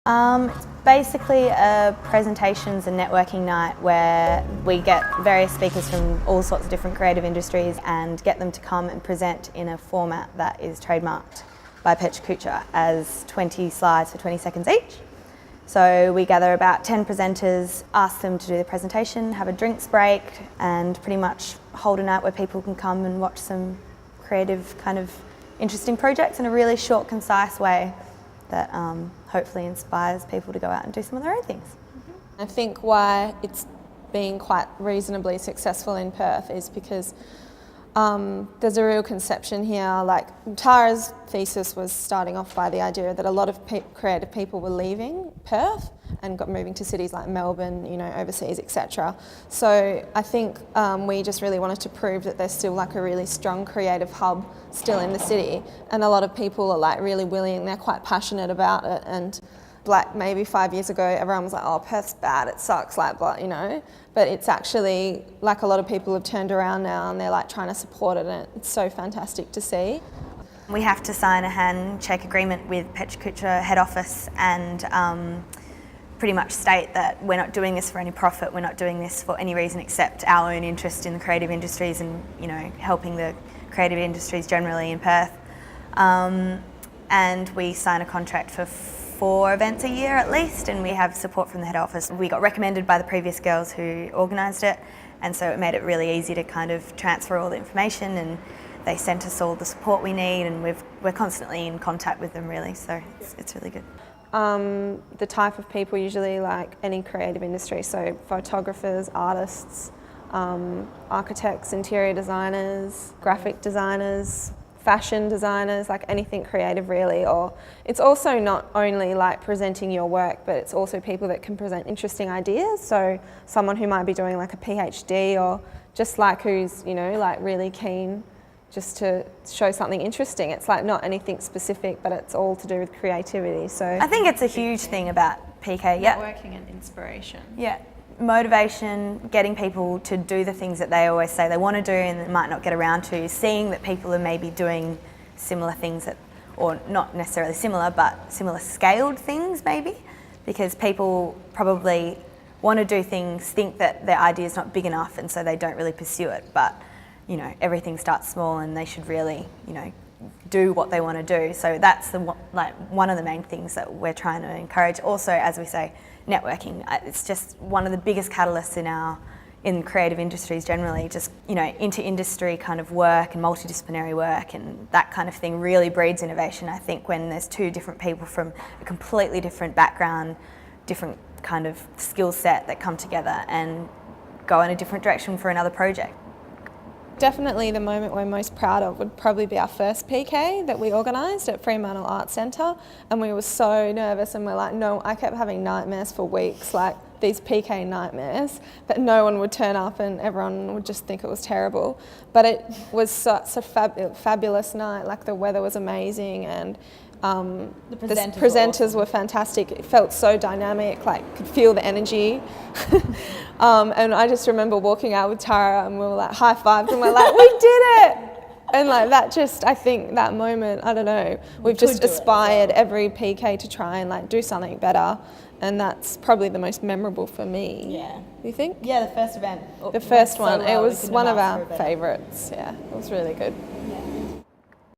It's basically a presentations and networking night where we get various speakers from all sorts of different creative industries and get them to come and present in a format that is trademarked by Pecha Kucha as 20 slides for 20 seconds each. So we gather about 10 presenters, ask them to do the presentation, have a drinks break, and pretty much hold a night where people can come and watch some creative kind of interesting projects in a really short, concise way that hopefully inspires people to go out and do some of their own things. I think why it's been quite reasonably successful in Perth is because there's a real conception here. Like Tara's thesis was starting off by the idea that a lot of creative people were leaving Perth and moving to cities like Melbourne, overseas, etc. So I think we just really wanted to prove that there's still like a really strong creative hub still in the city, and a lot of people are like really willing, they're quite passionate about it. And like maybe 5 years ago, everyone was like, oh, Perth's bad, it sucks, like blah, But it's actually like a lot of people have turned around now and they're like trying to support it, and it's so fantastic to see. We have to sign a handshake agreement with Pecha Kucha head office and pretty much state that we're not doing this for any profit, we're not doing this for any reason except our own interest in the creative industries and helping the creative industries generally in Perth. And we sign a contract for 4 events a year at least, and we have support from the head office. We got recommended by the previous girls who organised it, and so it made it really easy to kind of transfer all the information, and they sent us all the support we need, and we're constantly in contact with them really, so it's really good. The type of people usually like any creative industry, so photographers, artists, architects, interior designers, graphic designers, fashion designers, like anything creative really. Or it's also not only like presenting your work, but it's also people that can present interesting ideas. So someone who might be doing like a PhD, or just like who's like really keen just to show something interesting. It's like not anything specific, but it's all to do with creativity. So I think it's a huge thing about PK. Yeah, networking and inspiration. Yeah. Motivation, getting people to do the things that they always say they want to do and they might not get around to, seeing that people are maybe doing similar things or not necessarily similar, but similar scaled things maybe, because people probably want to do things, think that their idea is not big enough, and so they don't really pursue it. But everything starts small, and they should really do what they want to do. So that's one of the main things that we're trying to encourage. Also, as we say, networking. It's just one of the biggest catalysts in creative industries generally. Just inter-industry kind of work and multidisciplinary work and that kind of thing really breeds innovation. I think when there's 2 different people from a completely different background, different kind of skill set that come together and go in a different direction for another project. Definitely the moment we're most proud of would probably be our first PK that we organised at Fremantle Arts Centre, and we were so nervous, and we're like, no, I kept having nightmares for weeks, like these PK nightmares, that no one would turn up and everyone would just think it was terrible. But it was such a fabulous night, like the weather was amazing, and the presenters were fantastic. It felt so dynamic, like could feel the energy. And I just remember walking out with Tara and we were like high-fived and we're like, we did it! And like that just, I think that moment, I don't know, we've just aspired every PK to try and like do something better, and that's probably the most memorable for me. Yeah. You think? Yeah, the first event. The first one, it was one of our favourites. Yeah, it was really good. Yeah.